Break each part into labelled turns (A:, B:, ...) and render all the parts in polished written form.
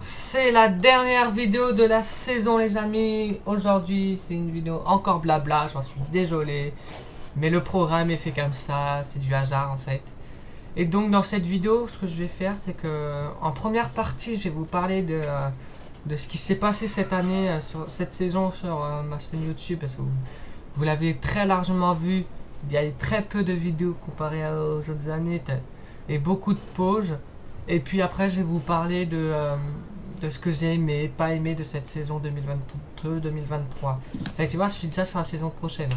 A: C'est la dernière vidéo de la saison, les amis. Aujourd'hui, c'est une vidéo encore blabla, j'en suis désolé. Mais le programme est fait comme ça, c'est du hasard en fait. Et donc dans cette vidéo, ce que je vais faire, c'est que en première partie, je vais vous parler de ce qui s'est passé cette année, sur cette saison sur ma chaîne YouTube, parce que vous l'avez très largement vu. Il y a très peu de vidéos comparé aux autres années et beaucoup de pauses. Et puis après, je vais vous parler de ce que j'ai aimé et pas aimé de cette saison 2022-2023. Ça, tu vois, je dis ça sur la saison prochaine.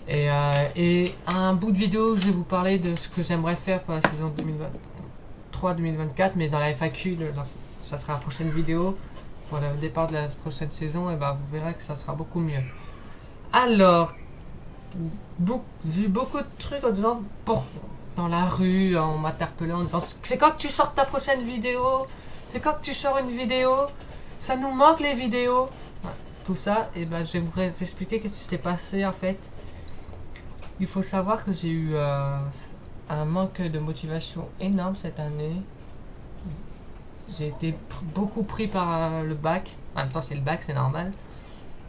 A: Et un bout de vidéo, je vais vous parler de ce que j'aimerais faire pour la saison 2023-2024, mais dans la FAQ, ça sera la prochaine vidéo. Pour le départ de la prochaine saison, et ben vous verrez que ça sera beaucoup mieux. Alors, j'ai eu beaucoup de trucs en disant, dans la rue, on m'interpellait en disant, c'est quand que tu sors ta prochaine vidéo? C'est quand que tu sors une vidéo? Ça nous manque les vidéos. Ouais, tout ça, et ben je vais vous expliquer qu'est-ce qui s'est passé en fait. Il faut savoir que j'ai eu un manque de motivation énorme cette année. J'ai été beaucoup pris par le bac. En même temps, c'est le bac, c'est normal.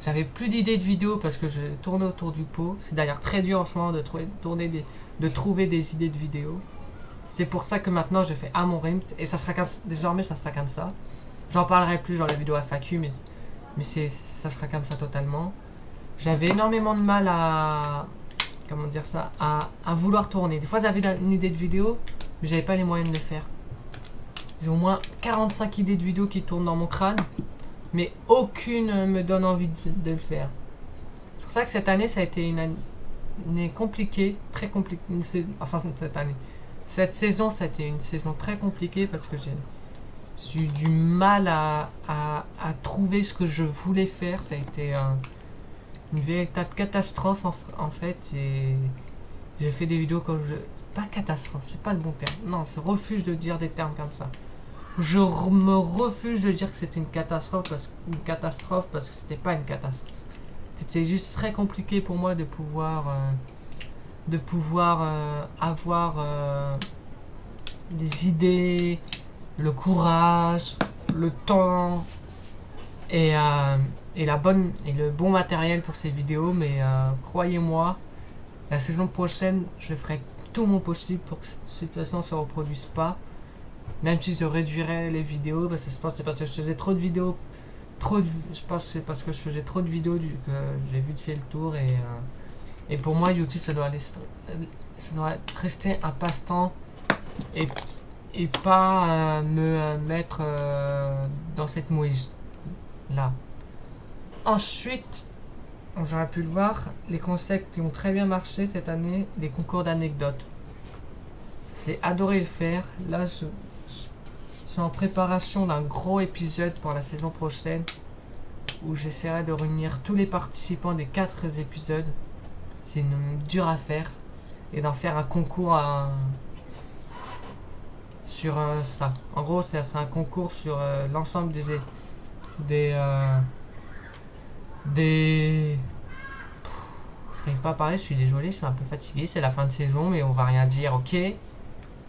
A: J'avais plus d'idées de vidéos parce que je tournais autour du pot. C'est d'ailleurs très dur en ce moment de trouver des idées de vidéos. C'est pour ça que maintenant je fais à mon rythme et ça sera désormais ça sera comme ça. J'en parlerai plus dans la vidéo FAQ, mais ça sera comme ça totalement. J'avais énormément de mal à comment dire ça à vouloir tourner. Des fois j'avais une idée de vidéo, mais j'avais pas les moyens de le faire. J'ai au moins 45 idées de vidéos qui tournent dans mon crâne, mais aucune me donne envie de le faire. C'est pour ça que cette année ça a été une année compliquée, très compliquée. Enfin cette année. Cette saison, ça a été une saison très compliquée parce que j'ai eu du mal à trouver ce que je voulais faire. Ça a été une véritable catastrophe en fait. Et j'ai fait des vidéos quand je... Pas catastrophe, c'est pas le bon terme. Non, je refuse de dire des termes comme ça. Je me refuse de dire que c'était une catastrophe parce que c'était pas une catastrophe. C'était juste très compliqué pour moi de pouvoir avoir des idées, le courage, le temps et le bon matériel pour ces vidéos. Mais croyez-moi, la saison prochaine, je ferai tout mon possible pour que cette situation ne se reproduise pas. Même si je réduirais les vidéos, parce que je pense que c'est parce que je faisais trop de vidéos. Je pense que c'est parce que je faisais trop de vidéos que j'ai vite fait le tour. Et pour moi, YouTube, ça doit rester un passe-temps et, et pas me mettre dans cette mouise là. Ensuite, j'aurais pu le voir, les concepts qui ont très bien marché cette année, les concours d'anecdotes. C'est adoré le faire. Là, je suis en préparation d'un gros épisode pour la saison prochaine où j'essaierai de réunir tous les participants des 4 épisodes. C'est dur à faire et d'en faire un concours sur ça. En gros, c'est un concours sur l'ensemble des des je n'arrive pas à parler, je suis désolé, je suis un peu fatigué, c'est la fin de saison, mais on va rien dire, ok.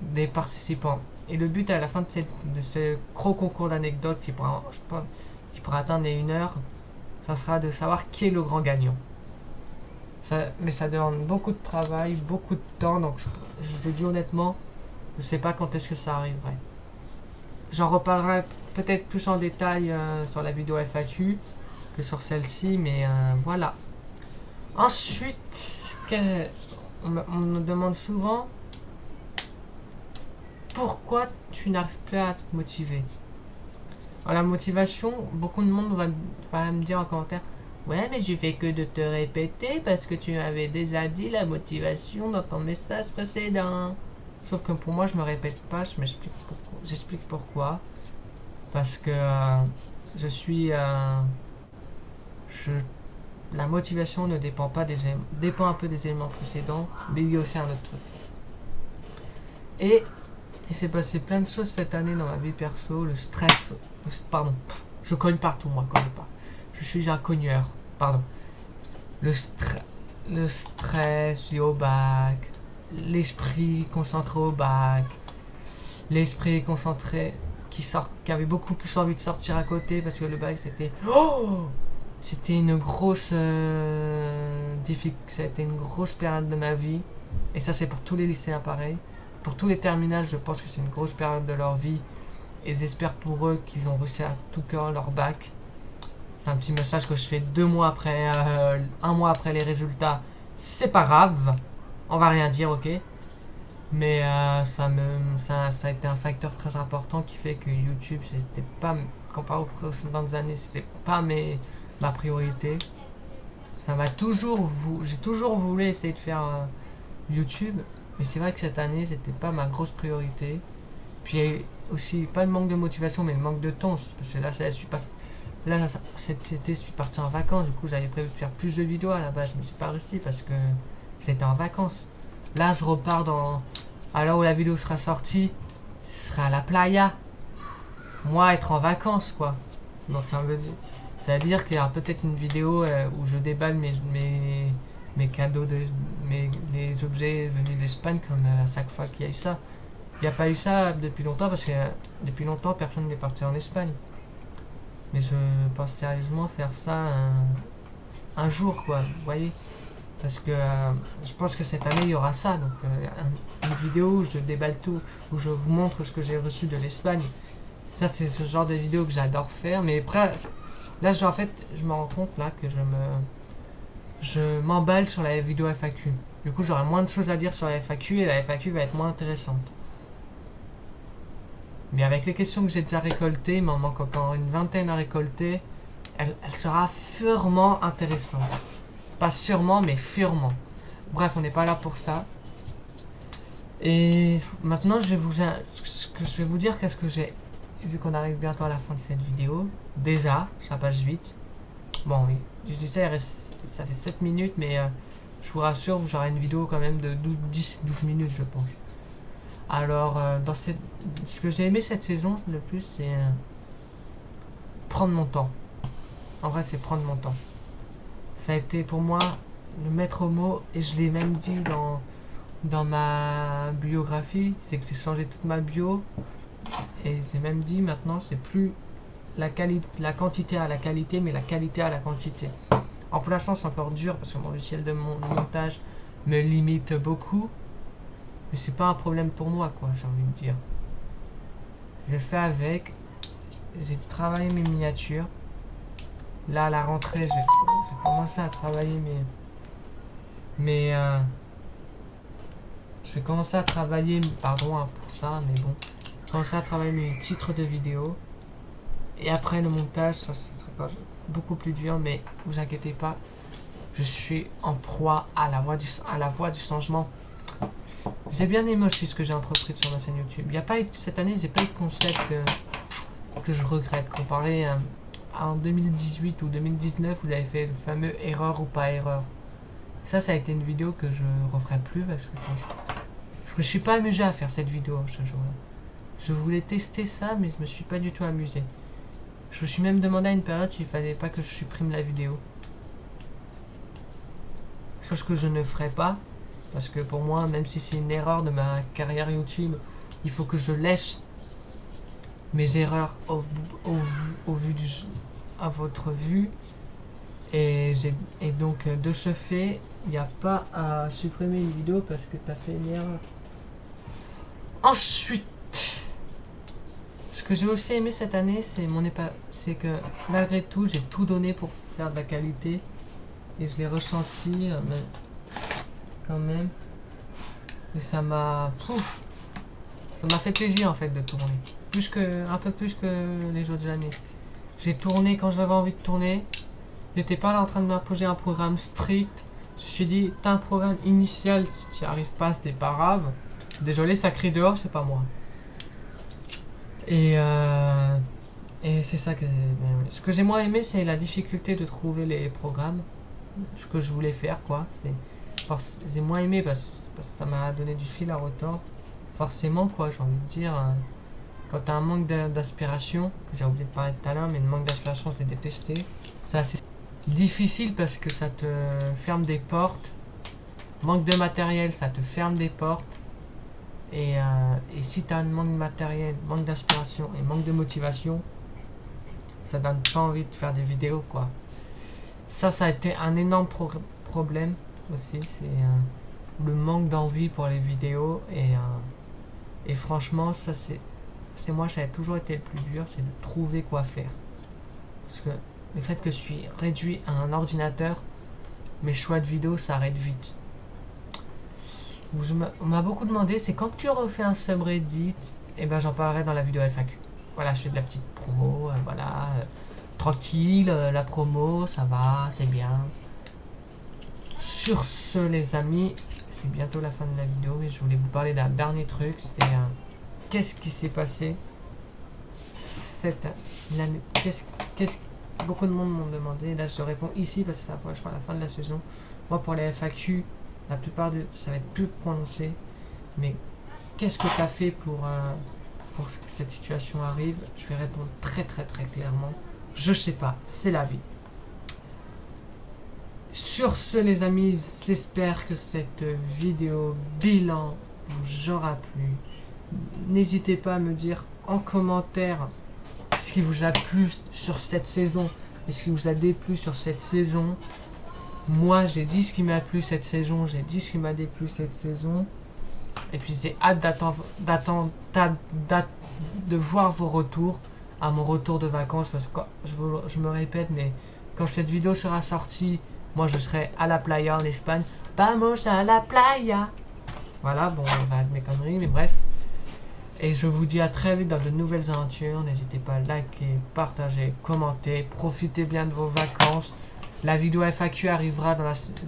A: Des participants. Et le but à la fin de ce gros concours d'anecdotes qui pourra atteindre les 1 heure, ça sera de savoir qui est le grand gagnant. Mais ça demande beaucoup de travail, beaucoup de temps, donc je vous dis honnêtement, je sais pas quand est-ce que ça arriverait. J'en reparlerai peut-être plus en détail sur la vidéo FAQ que sur celle-ci, mais voilà. Ensuite, on me demande souvent pourquoi tu n'arrives plus à te motiver. Alors, la motivation, beaucoup de monde va me dire en commentaire, ouais, mais je fais que de te répéter parce que tu m'avais déjà dit la motivation dans ton message précédent. Sauf que pour moi, je me répète pas, j'explique pourquoi. Parce que je suis la motivation ne dépend pas dépend un peu des éléments précédents, mais il y a aussi un autre truc. Et il s'est passé plein de choses cette année dans ma vie perso, le stress, pardon, je cogne partout moi, je cogne pas. Je suis un cogneur, pardon. Le stress lié au bac, l'esprit concentré au bac, l'esprit concentré qui avaient beaucoup plus envie de sortir à côté parce que le bac c'était une grosse ça a été une grosse période de ma vie. Et ça c'est pour tous les lycéens pareil. Pour tous les terminales, je pense que c'est une grosse période de leur vie. Et j'espère pour eux qu'ils ont réussi à tout cœur leur bac. C'est un petit message que je fais 2 mois après, 1 mois après les résultats. C'est pas grave, on va rien dire, ok. Mais ça a été un facteur très important qui fait que YouTube, c'était pas, comparé aux précédentes années, c'était pas ma priorité. J'ai toujours voulu essayer de faire YouTube, mais c'est vrai que cette année, c'était pas ma grosse priorité. Puis il y a eu aussi, pas le manque de motivation, mais le manque de temps. Parce que là, cet été, je suis parti en vacances. Du coup, j'avais prévu de faire plus de vidéos à la base, mais j'ai pas réussi parce que j'étais en vacances. Là, je repars à l'heure où la vidéo sera sortie, ce sera à la playa. Moi, être en vacances, quoi. Donc, ça veut dire qu'il y aura peut-être une vidéo où je déballe mes cadeaux, les objets venus d'Espagne, comme à chaque fois qu'il y a eu ça. Il n'y a pas eu ça depuis longtemps parce que depuis longtemps personne n'est parti en Espagne. Mais je pense sérieusement faire ça un jour, quoi, vous voyez. Parce que je pense que cette année il y aura ça. Donc une vidéo où je déballe tout, où je vous montre ce que j'ai reçu de l'Espagne. Ça c'est ce genre de vidéo que j'adore faire. Mais après, là en fait je me rends compte là que je m'emballe sur la vidéo FAQ. Du coup j'aurai moins de choses à dire sur la FAQ et la FAQ va être moins intéressante. Mais avec les questions que j'ai déjà récoltées, il m'en manque encore une vingtaine à récolter, elle sera sûrement intéressante. Pas sûrement, mais sûrement. Bref, on n'est pas là pour ça. Et maintenant, je vais vous dire qu'est-ce que j'ai, vu qu'on arrive bientôt à la fin de cette vidéo. Déjà, ça passe vite. Bon, oui, je dis ça, ça fait 7 minutes, mais je vous rassure, j'aurai une vidéo quand même de 10-12 minutes, je pense. Alors, ce que j'ai aimé cette saison le plus, c'est prendre mon temps. En vrai, c'est prendre mon temps. Ça a été pour moi le maître mot, et je l'ai même dit dans ma biographie, c'est que j'ai changé toute ma bio, et j'ai même dit maintenant, c'est plus la quantité à la qualité, mais la qualité à la quantité. Alors pour l'instant, c'est encore dur, parce que mon logiciel de montage me limite beaucoup. Mais c'est pas un problème pour moi, quoi, j'ai envie de dire. J'ai fait avec. J'ai travaillé mes miniatures. Là, à la rentrée, j'ai commencé à travailler je vais commencer à travailler. Pardon pour ça, mais bon. Je vais commencer à travailler mes titres de vidéo. Et après, le montage, ça serait pas beaucoup plus dur, mais vous inquiétez pas. Je suis en proie à la voie du changement. J'ai bien aimé aussi ce que j'ai entrepris sur ma chaîne YouTube. Cette année, j'ai pas eu de concept que je regrette. Comparé à en 2018 ou 2019, où j'avais fait le fameux erreur ou pas erreur. Ça a été une vidéo que je referai plus parce que je me suis pas amusé à faire cette vidéo ce jour-là. Je voulais tester ça, mais je me suis pas du tout amusé. Je me suis même demandé à une période s'il fallait pas que je supprime la vidéo. Chose que je ne ferai pas. Parce que pour moi, même si c'est une erreur de ma carrière YouTube, il faut que je laisse mes erreurs à votre vue. Et donc, de ce fait, il n'y a pas à supprimer une vidéo parce que tu as fait une erreur. Ensuite, ce que j'ai aussi aimé cette année, c'est que malgré tout, j'ai tout donné pour faire de la qualité. Et je l'ai ressenti, mais quand même. Et ça m'a fait plaisir en fait de tourner. Un peu plus que les autres années. J'ai tourné quand j'avais envie de tourner. J'étais pas là en train de m'imposer un programme strict. Je me suis dit, t'as un programme initial, si tu n'y arrives pas, c'est pas grave. Désolé, ça crie dehors, c'est pas moi. Et c'est ça que ce que j'ai moins aimé, c'est la difficulté de trouver les programmes. Ce que je voulais faire, quoi. J'ai moins aimé parce que ça m'a donné du fil à retordre. Forcément, quoi, j'ai envie de dire. Quand t'as un manque d'inspiration, que j'ai oublié de parler tout à l'heure, mais le manque d'inspiration, c'est détesté. C'est assez difficile parce que ça te ferme des portes. Manque de matériel, ça te ferme des portes. Et si tu as un manque de matériel, manque d'inspiration et manque de motivation, ça donne pas envie de faire des vidéos, quoi. Ça a été un énorme problème aussi, c'est le manque d'envie pour les vidéos. Et franchement, ça c'est moi, ça a toujours été le plus dur, c'est de trouver quoi faire. Parce que le fait que je suis réduit à un ordinateur, mes choix de vidéos s'arrêtent vite. On m'a beaucoup demandé, c'est quand tu refais un subreddit, et ben j'en parlerai dans la vidéo FAQ. Voilà, je fais de la petite promo, voilà, tranquille, la promo, ça va, c'est bien. Sur ce, les amis, c'est bientôt la fin de la vidéo, mais je voulais vous parler d'un dernier truc, c'est qu'est-ce qui s'est passé cette année. Beaucoup de monde m'ont demandé, là je réponds ici parce que ça approche par la fin de la saison. Moi pour les FAQ, la plupart ça va être plus prononcé, mais qu'est-ce que tu as fait pour que cette situation arrive? Je vais répondre très clairement, je sais pas, c'est la vie. Sur ce les amis, j'espère que cette vidéo bilan vous aura plu. N'hésitez pas à me dire en commentaire ce qui vous a plu sur cette saison et ce qui vous a déplu sur cette saison. Moi j'ai dit ce qui m'a plu cette saison, j'ai dit ce qui m'a déplu cette saison. Et puis j'ai hâte de voir vos retours à mon retour de vacances, parce que je me répète, mais quand cette vidéo sera sortie, moi je serai à la playa en Espagne. Vamos a la playa. Voilà, bon, j'arrête mes conneries, mais bref. Et je vous dis à très vite dans de nouvelles aventures. N'hésitez pas à liker, partager, commenter. Profitez bien de vos vacances. La vidéo FAQ arrivera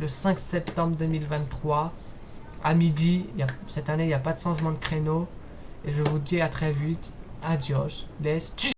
A: le 5 septembre 2023. À midi. Cette année, il n'y a pas de changement de créneau. Et je vous dis à très vite. Adios. Les